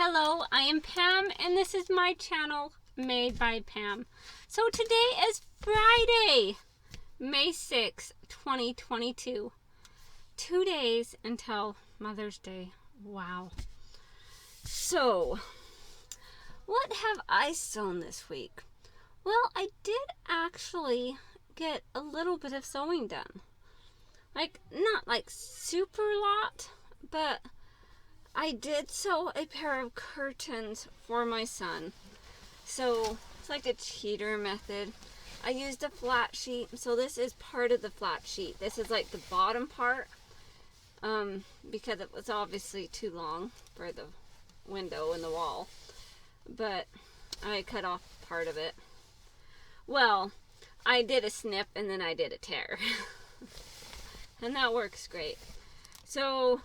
Hello, I am Pam, and this is my channel, Made by Pam. So today is Friday, May 6, 2022. 2 days until Mother's Day. Wow. So, what have I sewn this week? Well, I did actually get a little bit of sewing done. Not super lot, but I did sew a pair of curtains for my son. So it's like a cheater method. I used a flat sheet. So this is part of the flat sheet. This is like the bottom part, because it was obviously too long for the window and the wall. But I cut off part of it. Well, I did a snip and then I did a tear. And that works great. So,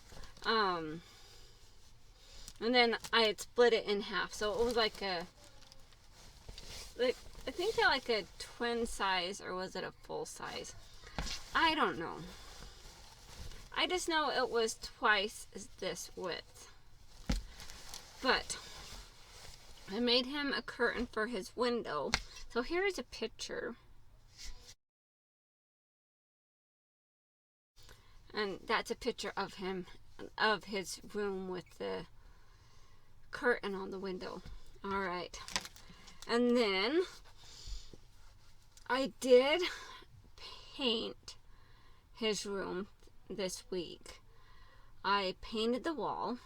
and then I had split it in half. So it was I think they're like a twin size, or was it a full size? I don't know. I just know it was twice this width. But I made him a curtain for his window. So here's a picture. And that's a picture of him, of his room with the curtain on the window. Alright. And then I did paint his room this week. I painted the wall.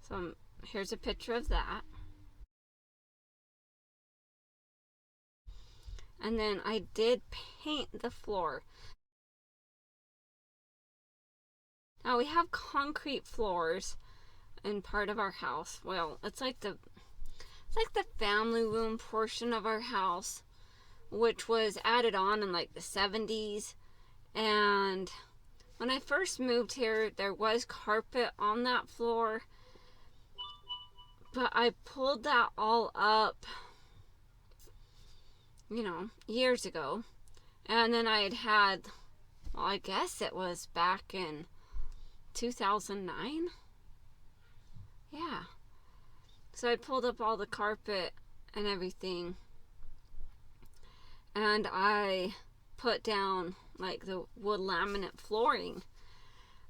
So here's a picture of that. And then I did paint the floor. Now we have concrete floors in part of our house. Well, it's like the family room portion of our house, which was added on in like the 70s. And when I first moved here, there was carpet on that floor, but I pulled that all up, years ago. And then I had, well, I guess it was back in 2009. Yeah. So I pulled up all the carpet and everything, and I put down like the wood laminate flooring.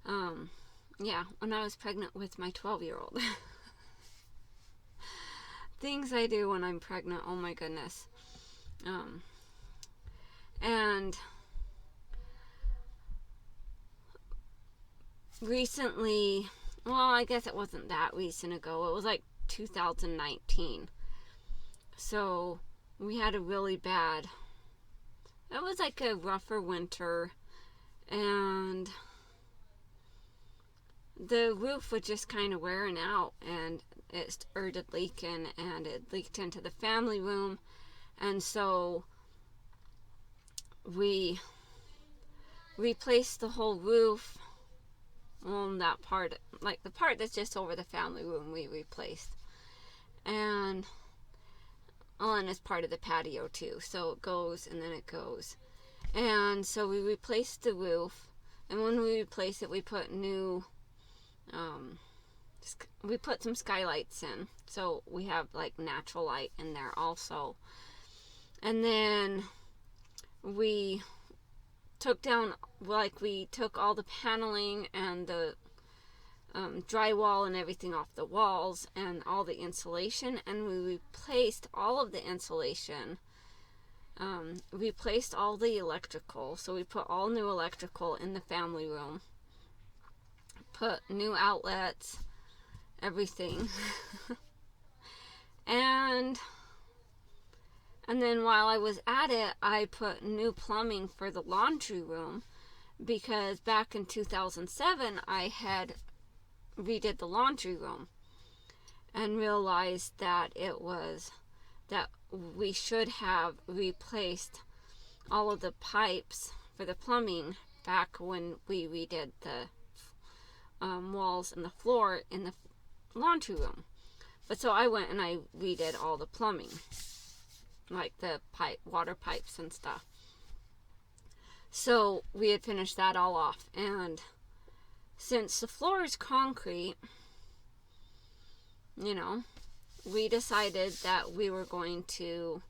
Yeah, when I was pregnant with my 12-year-old. Things I do when I'm pregnant, oh my goodness. And recently, well, I guess it wasn't that recent ago. It was like 2019. So we had a really bad, it was like a rougher winter, and the roof was just kind of wearing out, and it started leaking, and it leaked into the family room. And so we replaced the whole roof. That part, like the part that's just over the family room, we replaced. And it's part of the patio too. So it goes and then it goes. And so we replaced the roof. And when we replaced it, we put we put some skylights in. So we have like natural light in there also. And then we took all the paneling and the drywall and everything off the walls and all the insulation, and we replaced all of the insulation. Replaced all the electrical. So we put all new electrical in the family room. Put new outlets, everything. And then while I was at it, I put new plumbing for the laundry room, because back in 2007, I had redid the laundry room and realized that we should have replaced all of the pipes for the plumbing back when we redid the walls and the floor in the laundry room. But so I went and I redid all the plumbing, like the water pipes and stuff. So we had finished that all off, and since the floor is concrete, you know, we decided that we were going to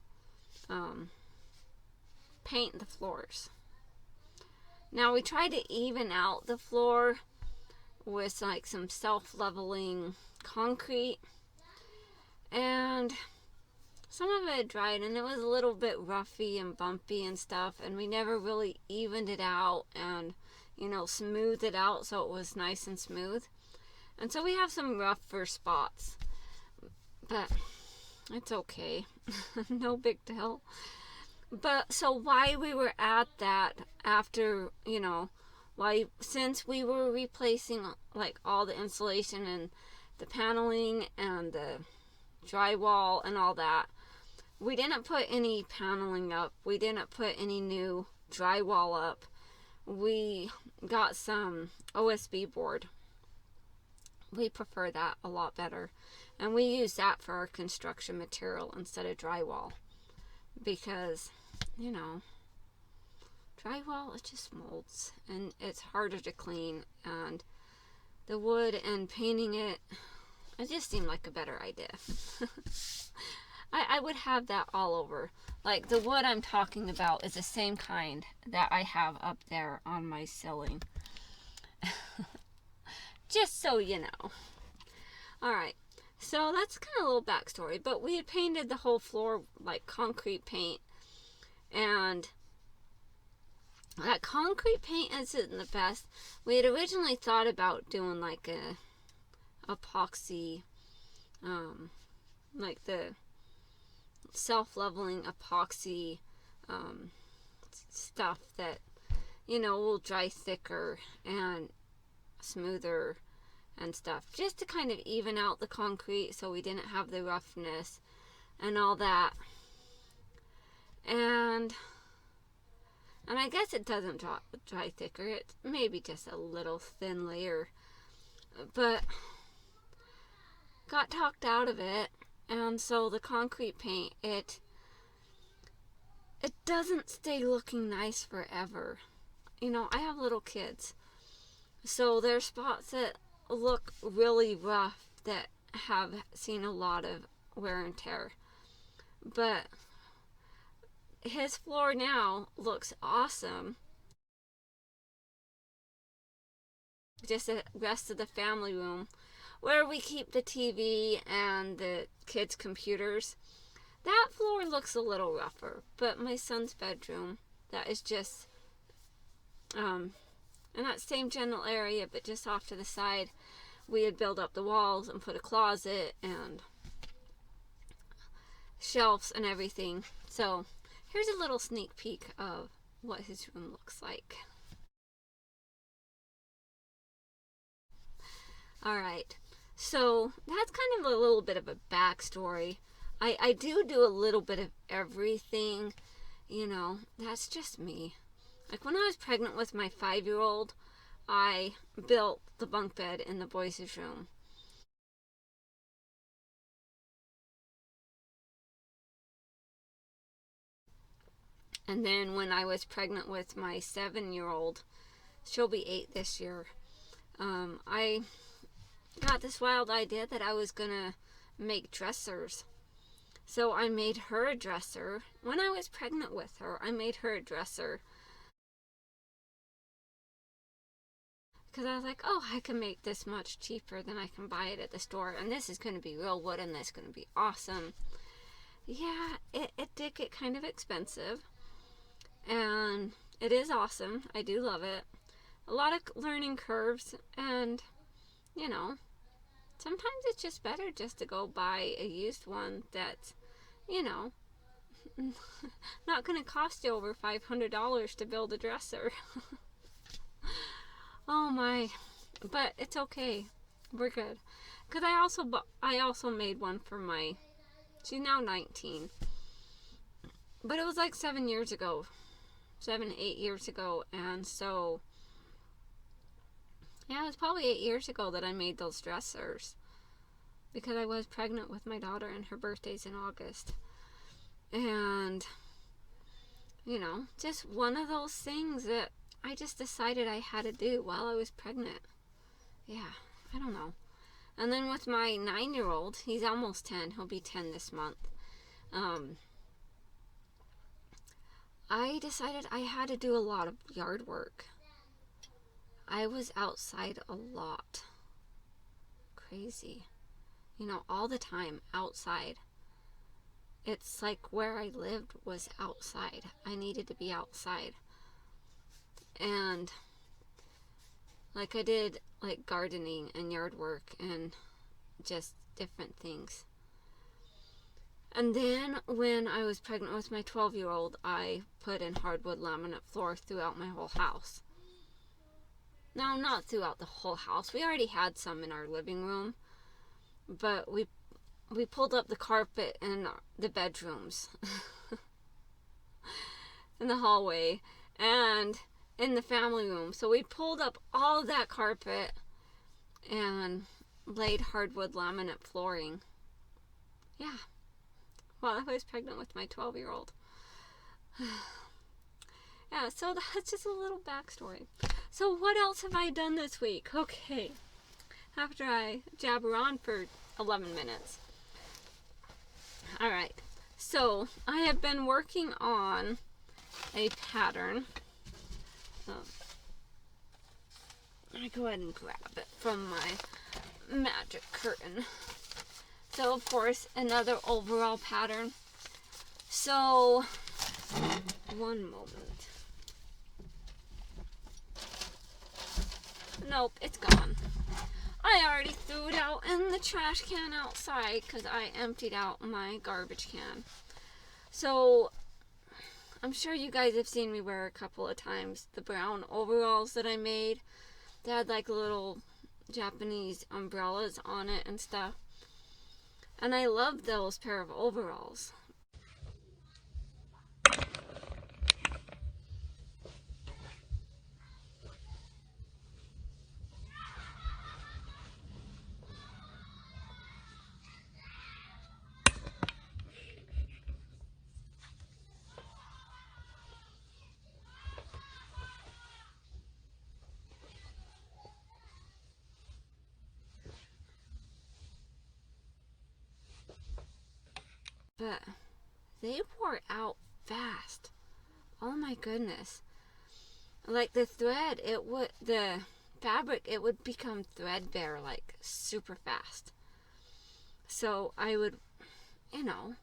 paint the floors. Now we tried to even out the floor with like some self-leveling concrete, and some of it dried and it was a little bit roughy and bumpy and stuff, and we never really evened it out and, you know, smoothed it out so it was nice and smooth. And so we have some rougher spots, but it's okay. No big deal. But so why we were at that after, you know, since we were replacing like all the insulation and the paneling and the drywall and all that, we didn't put any paneling up. We didn't put any new drywall up. We got some OSB board. We prefer that a lot better. And we use that for our construction material instead of drywall. Because, you know, drywall, it just molds. And it's harder to clean. And the wood and painting it just seemed like a better idea. I would have that all over. Like the wood I'm talking about is the same kind that I have up there on my ceiling. Just so you know. Alright, so that's kind of a little backstory. But we had painted the whole floor like concrete paint. And that concrete paint isn't the best. We had originally thought about doing like a epoxy, like the self-leveling epoxy stuff that, you know, will dry thicker and smoother and stuff, just to kind of even out the concrete so we didn't have the roughness and all that. And I guess it doesn't dry thicker. It's maybe just a little thin layer, but got talked out of it. And so the concrete paint, it doesn't stay looking nice forever. You know, I have little kids, so there's spots that look really rough that have seen a lot of wear and tear. But his floor now looks awesome. Just the rest of the family room, where we keep the TV and the kids' computers, that floor looks a little rougher. But my son's bedroom, that is just in that same general area, but just off to the side, we had built up the walls and put a closet and shelves and everything. So here's a little sneak peek of what his room looks like. Alright, so that's kind of a little bit of a backstory. I do a little bit of everything, you know, that's just me. Like when I was pregnant with my 5-year-old, I built the bunk bed in the boys' room. And then when I was pregnant with my 7-year-old, she'll be 8 this year, I got this wild idea that I was gonna make dressers. So I made her a dresser. When I was pregnant with her, I made her a dresser. Because I was like, oh, I can make this much cheaper than I can buy it at the store. And this is going to be real wood and this is going to be awesome. Yeah, it did get kind of expensive. And it is awesome. I do love it. A lot of learning curves, and, you know, sometimes it's just better just to go buy a used one that's, you know, not going to cost you over $500 to build a dresser. Oh my, but it's okay. We're good. Because I also made one for she's now 19. But it was like 7 years ago. 7, 8 years ago. And so, yeah, it was probably 8 years ago that I made those dressers. Because I was pregnant with my daughter and her birthday's in August. And, you know, just one of those things that I just decided I had to do while I was pregnant. Yeah, I don't know. And then with my 9-year-old, he's almost 10. He'll be 10 this month. I decided I had to do a lot of yard work. I was outside a lot. Crazy. You know, all the time outside. It's like where I lived was outside. I needed to be outside. And like I did like gardening and yard work and just different things. And then when I was pregnant with my 12-year-old, I put in hardwood laminate floor throughout my whole house. No, not throughout the whole house. We already had some in our living room, but we pulled up the carpet in the bedrooms, in the hallway, and in the family room. So we pulled up all of that carpet and laid hardwood laminate flooring. Yeah. While I was pregnant with my 12-year-old. Yeah, so that's just a little backstory. So what else have I done this week? Okay. After I jabber on for 11 minutes. Alright. So, I have been working on a pattern. I go ahead and grab it from my magic curtain. So, of course, another overall pattern. So, one moment. Nope, it's gone. I already threw it out in the trash can outside because I emptied out my garbage can. So, I'm sure you guys have seen me wear a couple of times the brown overalls that I made. They had like little Japanese umbrellas on it and stuff. And I love those pair of overalls. But they wore out fast. Oh my goodness. Like the thread, the fabric, it would become threadbare like super fast. So I would, you know,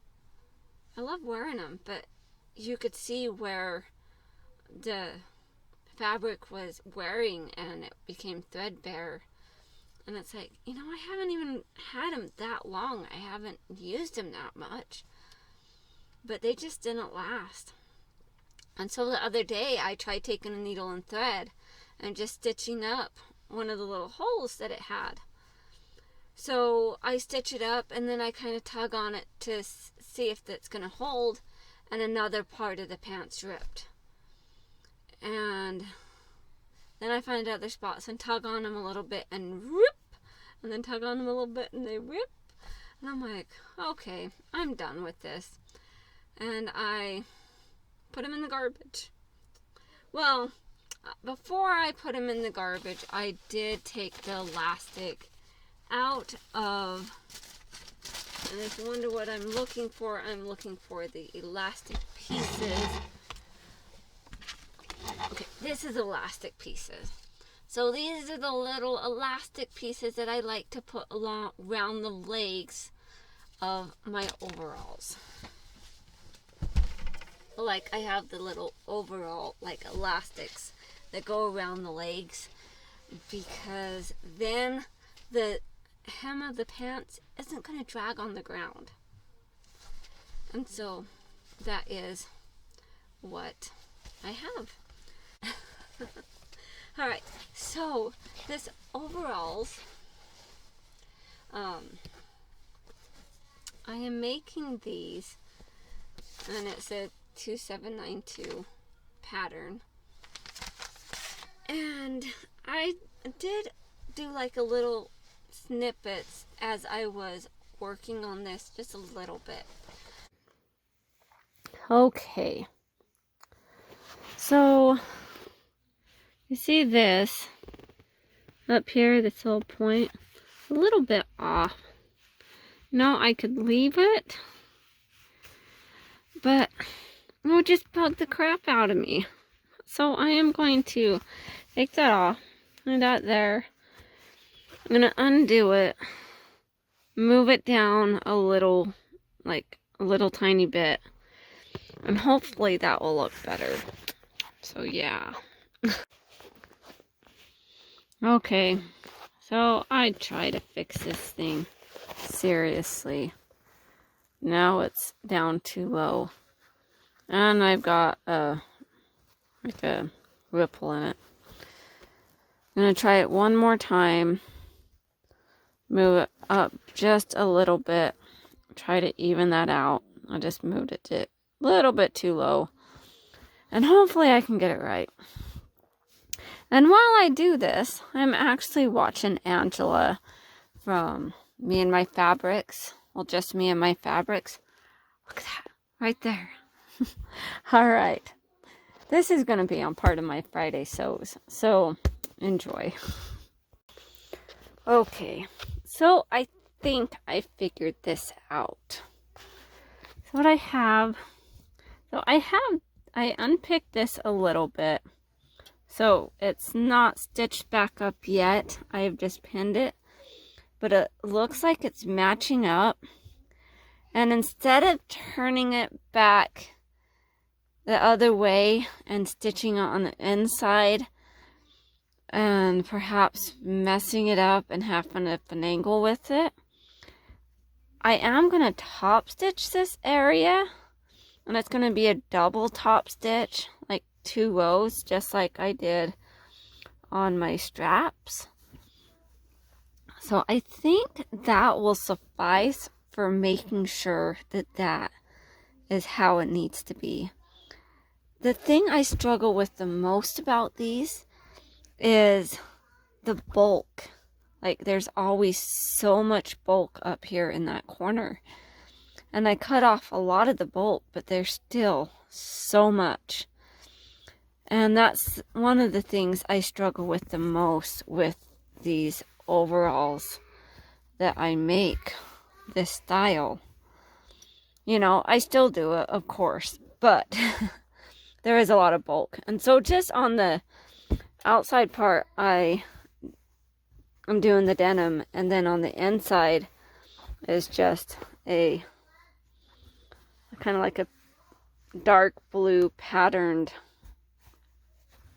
I love wearing them, but you could see where the fabric was wearing and it became threadbare. And it's like, you know, I haven't even had them that long. I haven't used them that much. But they just didn't last. And so the other day, I tried taking a needle and thread and just stitching up one of the little holes that it had. So I stitch it up and then I kind of tug on it to see if it's going to hold. And another part of the pants ripped. And then I find other spots and tug on them a little bit and rip. And then tug on them a little bit and they rip. And I'm like, okay, I'm done with this. And I put them in the garbage. Well, before I put them in the garbage, I did take the elastic out of, and if you wonder what I'm looking for the elastic pieces. Okay, this is elastic pieces. So these are the little elastic pieces that I like to put around the legs of my overalls. Like I have the little overall like elastics that go around the legs, because then the hem of the pants isn't going to drag on the ground. And so that is what I have. Alright, so this overalls, I am making these, and it's a 2792 pattern, and I did do like a little snippets as I was working on this, just a little bit. Okay, so you see this up here, this little point, a little bit off. No, I could leave it, but it would just bug the crap out of me. So I am going to take that off, and that there. I'm going to undo it, move it down a little, like a little tiny bit, and hopefully that will look better. So yeah. Okay, so I try to fix this thing. Seriously. Now it's down too low. And I've got like a ripple in it. I'm going to try it one more time. Move it up just a little bit. Try to even that out. I just moved it to a little bit too low. And hopefully I can get it right. And while I do this, I'm actually watching Angela from Me and My Fabrics. Well, just Me and My Fabrics. Look at that. Right there. Alright. This is going to be on part of my Friday sews. So, enjoy. Okay. So, I think I figured this out. So, what I have... I unpicked this a little bit. So, it's not stitched back up yet. I have just pinned it. But it looks like it's matching up. And instead of turning it back the other way and stitching it on the inside and perhaps messing it up and having a finagle with it, I am going to top stitch this area. And it's going to be a double top stitch, like 2 rows, just like I did on my straps. So I think that will suffice for making sure that that is how it needs to be. The thing I struggle with the most about these is the bulk. Like, there's always so much bulk up here in that corner. And I cut off a lot of the bulk, but there's still so much. And that's one of the things I struggle with the most with these overalls that I make, this style. You know, I still do it, of course, but there is a lot of bulk. And so just on the outside part, I'm doing the denim, and then on the inside is just a kind of like a dark blue patterned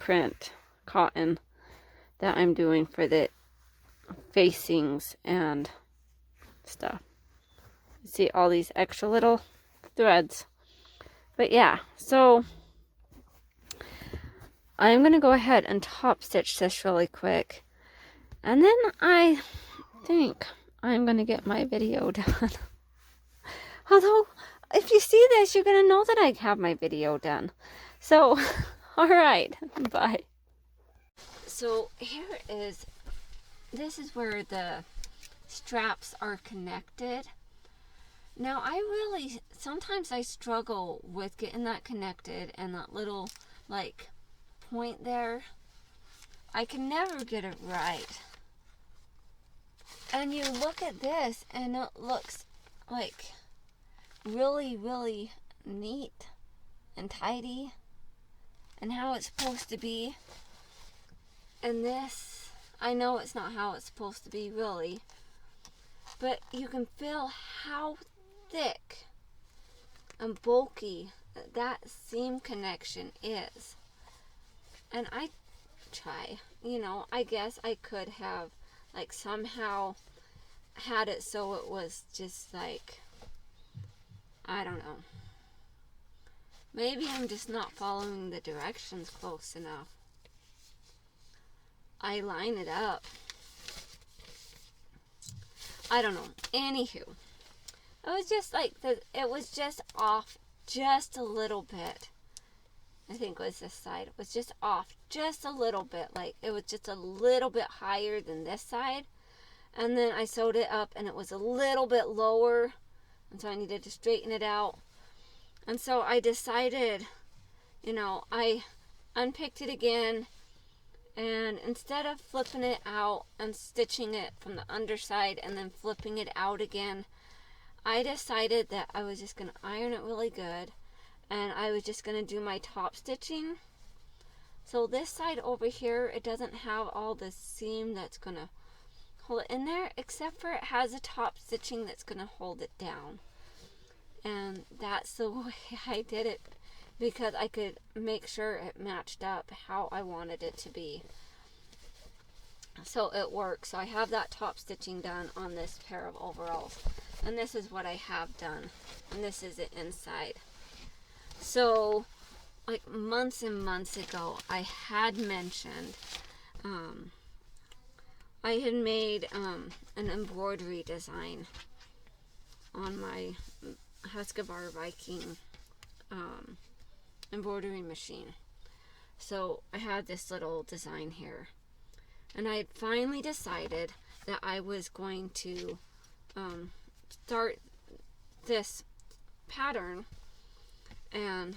print cotton that I'm doing for the facings and stuff. See all these extra little threads. But yeah, so I'm going to go ahead and top stitch this really quick. And then I think I'm going to get my video done. Although, if you see this, you're going to know that I have my video done. So, alright, bye. So, this is where the straps are connected. Now, sometimes I struggle with getting that connected, and that little, like, point there. I can never get it right. And you look at this, and it looks like really, really neat and tidy and how it's supposed to be. And this, I know it's not how it's supposed to be really, but you can feel how thick and bulky that seam connection is. And I try, I guess I could have like somehow had it so it was just like, I don't know. Maybe I'm just not following the directions close enough. I line it up. I don't know. Anywho, it was just like, it was just off just a little bit. I think it was this side. It was just off just a little bit. Like, it was just a little bit higher than this side. And then I sewed it up and it was a little bit lower. And so I needed to straighten it out. And so I decided, I unpicked it again And instead of flipping it out and stitching it from the underside and then flipping it out again, I decided that I was just going to iron it really good, and I was just going to do my top stitching. So this side over here, it doesn't have all the seam that's going to hold it in there, except for it has a top stitching that's going to hold it down. And that's the way I did it, because I could make sure it matched up how I wanted it to be. So it works. So I have that top stitching done on this pair of overalls. And this is what I have done. And this is the inside. So, like months and months ago, I had mentioned, I had made an embroidery design on my Husqvarna Viking embroidery machine. So I had this little design here. And I had finally decided that I was going to start this pattern and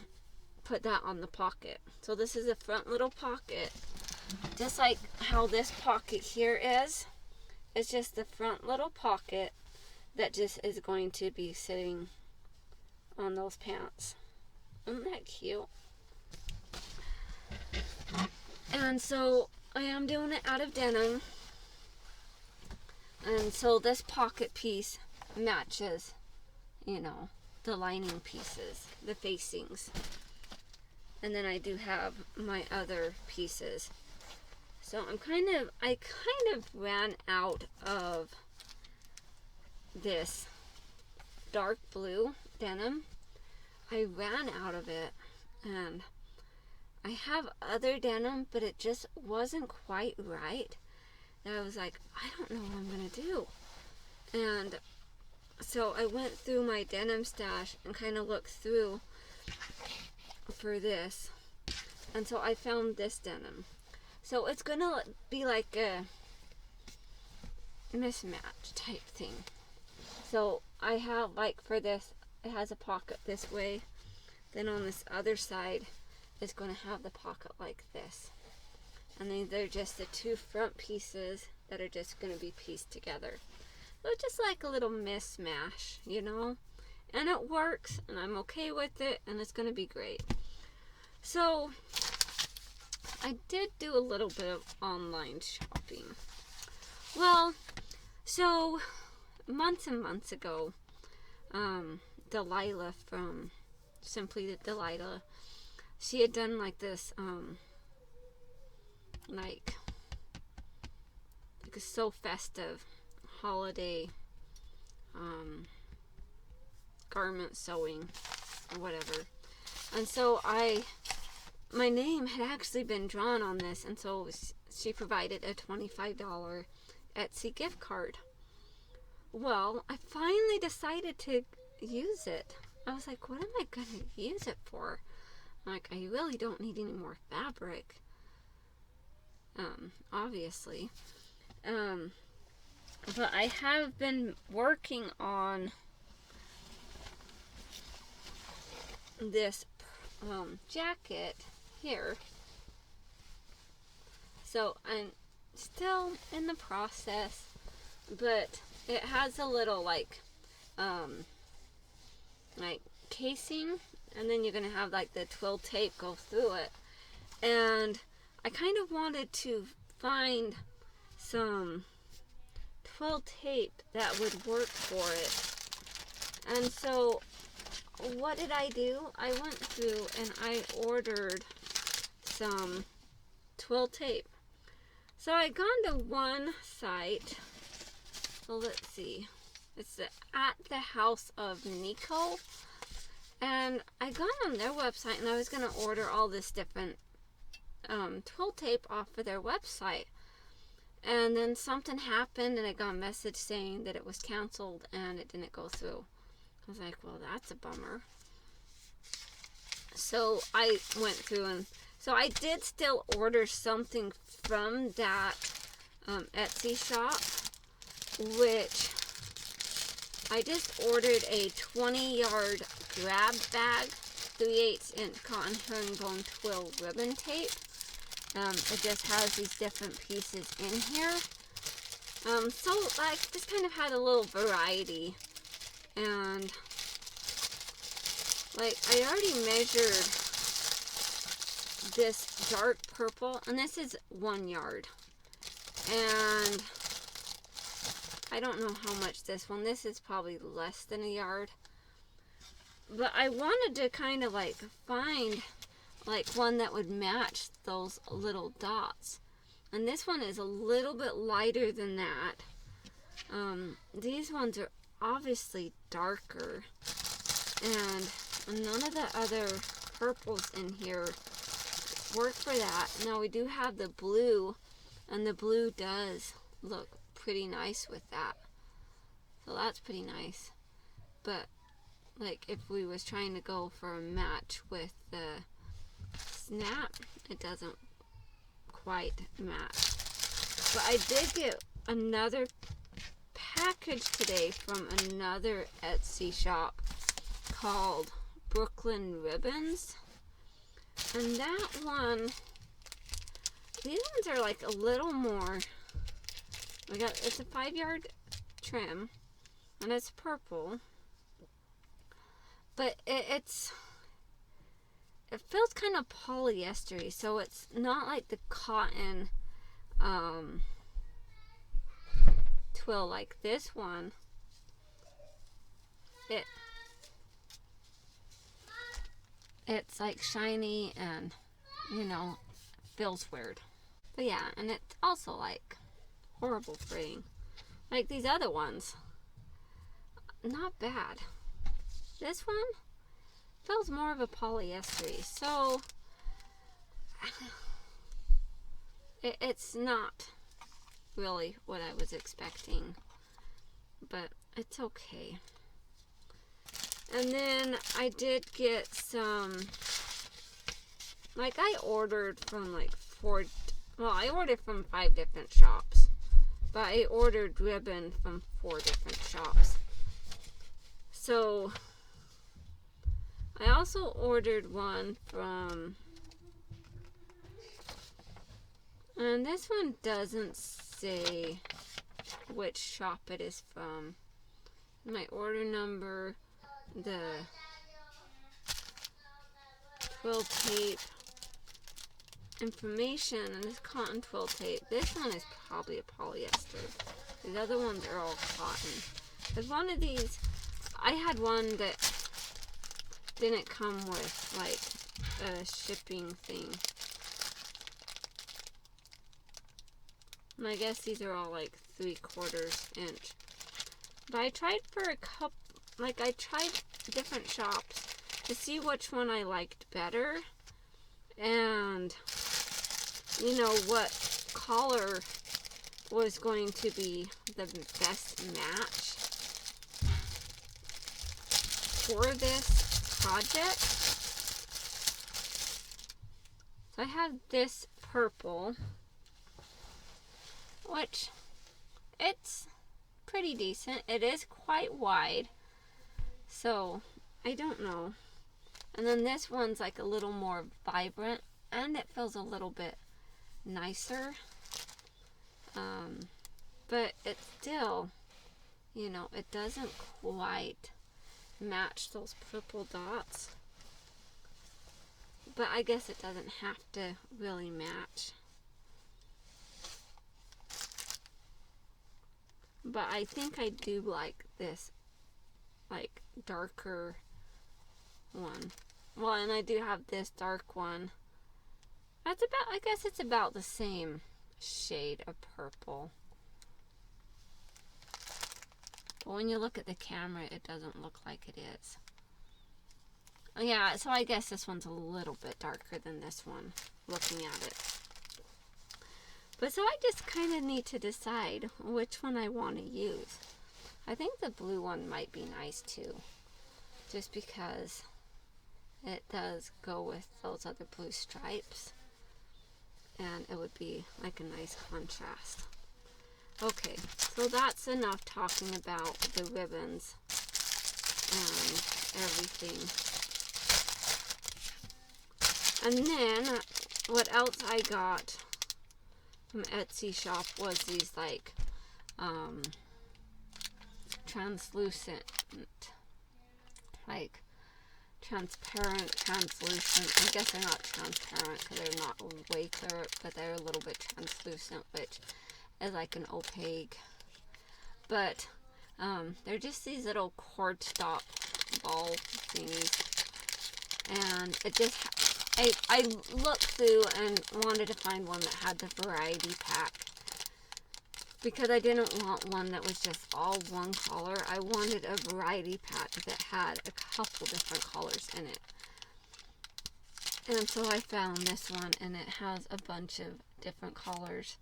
put that on the pocket. So this is the front little pocket, just like how this pocket here is. It's just the front little pocket that just is going to be sitting on those pants. Isn't that cute? And so I am doing it out of denim. And so this pocket piece matches, you know, the lining pieces, the facings. And then I do have my other pieces. So I kind of ran out of this dark blue denim. I ran out of it, and I have other denim, but it just wasn't quite right. And I was like, I don't know what I'm gonna do. And so I went through my denim stash and kind of looked through for this, and so I found this denim. So it's gonna be like a mismatch type thing. So I have, like, for this, it has a pocket this way, then on this other side it's going to have the pocket like this, and then they're just the two front pieces that are just going to be pieced together. So it's just like a little mismatch, you know, and it works, and I'm okay with it, and it's going to be great. So I did do a little bit of online shopping. Well, so months and months ago, Delilah from Simply Delilah, she had done like this, like a so festive holiday garment sewing or whatever. And so my name had actually been drawn on this, and so she provided a $25 Etsy gift card. Well, I finally decided to use it. I was like, what am I going to use it for? I'm like, I really don't need any more fabric. Obviously. But I have been working on this jacket here. So I'm still in the process, but it has a little like casing, and then you're gonna have like the twill tape go through it. And I kind of wanted to find some twill tape that would work for it. And so what did I do? I went through and I ordered some twill tape. So I gone to one site. So let's see. It's At the House of Nico. And I got on their website, and I was going to order all this different twill tape off of their website. And then something happened, and I got a message saying that it was canceled and it didn't go through. I was like, well, that's a bummer. So I went through, and so I did still order something from that Etsy shop, which I just ordered a 20-yard grab bag, 3/8 inch cotton herringbone twill ribbon tape. It just has these different pieces in here. So like this kind of had a little variety, and like I already measured this dark purple, and this is 1 yard, and I don't know how much this is probably less than a yard, but I wanted to kind of like find like one that would match those little dots. And this one is a little bit lighter than that. These ones are obviously darker. And none of the other purples in here work for that. Now we do have the blue, and the blue does look pretty nice with that. So that's pretty nice. But like if we was trying to go for a match with the snap, it doesn't quite match. But I did get another package today from another Etsy shop called Brooklyn Ribbons, and that one, these ones are like a little more. It's a 5 yard trim, and it's purple, but it feels kind of polyester-y, so it's not like the cotton twill like this one. It's like shiny and, feels weird. But yeah, and it's also like horrible fraying. Like these other ones, not bad. This one feels more of a polyester-y, so it's not really what I was expecting, but it's okay. And then I did get some, like I ordered from I ordered from 5 different shops, but I ordered ribbon from 4 different shops. So I also ordered one from, and this one doesn't say which shop it is from. My order number, the twill tape information, and this cotton twill tape. This one is probably a polyester. These other ones are all cotton. There's one of these, I had one that didn't come with like a shipping thing. And I guess these are all like 3/4 inch. But I tried for a couple, I tried different shops to see which one I liked better, and what color was going to be the best match for this project. So I have this purple, which it's pretty decent. It is quite wide, so I don't know. And then this one's like a little more vibrant, and it feels a little bit nicer. But it's still, it doesn't quite match those purple dots. But I guess it doesn't have to really match. But I think I do like this, darker one. Well, and I do have this dark one. I guess it's about the same shade of purple. But when you look at the camera, it doesn't look like it is. Yeah, so I guess this one's a little bit darker than this one, looking at it. But so I just kind of need to decide which one I want to use. I think the blue one might be nice too, just because it does go with those other blue stripes, and it would be like a nice contrast. Okay, so that's enough talking about the ribbons and everything. And then what else I got from Etsy shop was these like translucent, like transparent, translucent. I guess they're not transparent because they're not way clear, but they're a little bit translucent, which is like an opaque. But they're just these little cord stop ball thingies, and it just I looked through and wanted to find one that had the variety pack, because I didn't want one that was just all one color. I wanted a variety pack that had a couple different colors in it. And so I found this one, and it has a bunch of different colors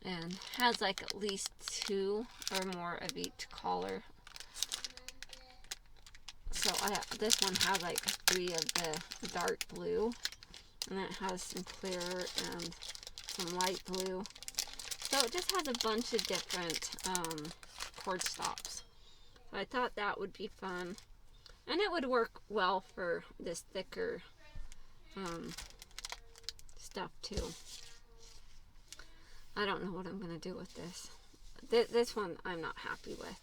and has like at least 2 or more of each color. So this one has like 3 of the dark blue, and it has some clear and some light blue. So it just has a bunch of different cord stops. So I thought that would be fun, and it would work well for this thicker stuff too. I don't know what I'm gonna do with this. This one I'm not happy with.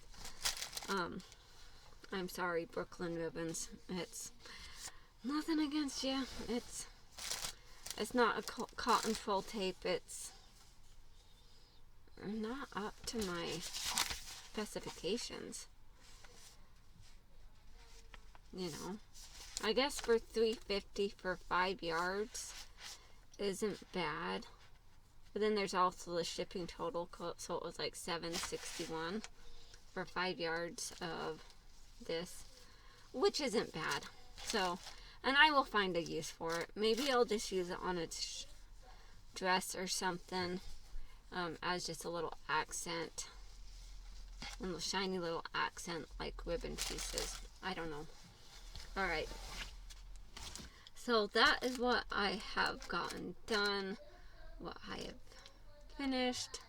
I'm sorry, Brooklyn Ribbons. It's nothing against you. It's not a cotton twill tape. It's not up to my specifications. You know, I guess for $3.50 for 5 yards isn't bad. But then there's also the shipping total, so it was like $7.61 for 5 yards of this, which isn't bad. So, and I will find a use for it. Maybe I'll just use it on a dress or something, as just a little accent, a little shiny little accent like ribbon pieces. I don't know. Alright, so that is what I have gotten done, what I have finished.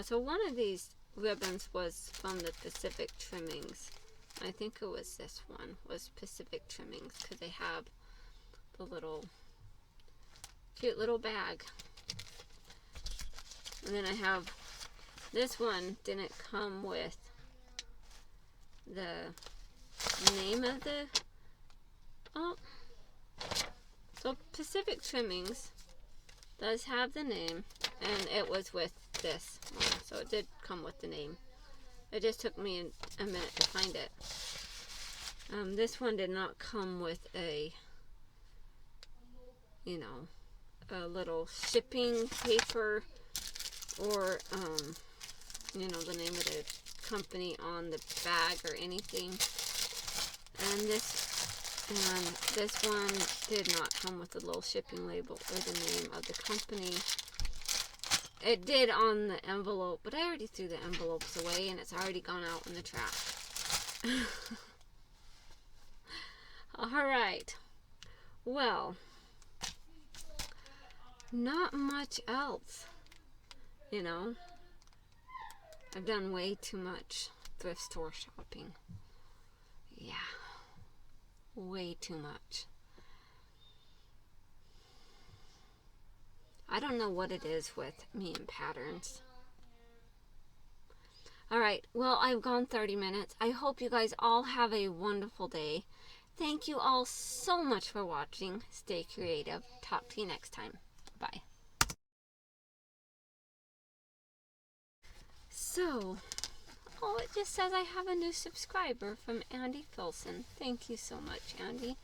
So one of these ribbons was from the Pacific Trimmings. I think it was this one, was Pacific Trimmings, because they have the little cute little bag. And then I have this one, didn't come with the name of the, so Pacific Trimmings does have the name, and it was with this one, so it did come with the name. It just took me a minute to find it. This one did not come with a, you know, a little shipping paper or, you know, the name of the company on the bag or anything. And this one did not come with a little shipping label or the name of the company. It did on the envelope, but I already threw the envelopes away, and it's already gone out in the trash. Alright. Well, not much else. You know, I've done way too much thrift store shopping. Yeah. Way too much. I don't know what it is with me and patterns. Alright, well, I've gone 30 minutes. I hope you guys all have a wonderful day. Thank you all so much for watching. Stay creative. Talk to you next time. Bye. So, it just says I have a new subscriber from Andy Filson. Thank you so much, Andy.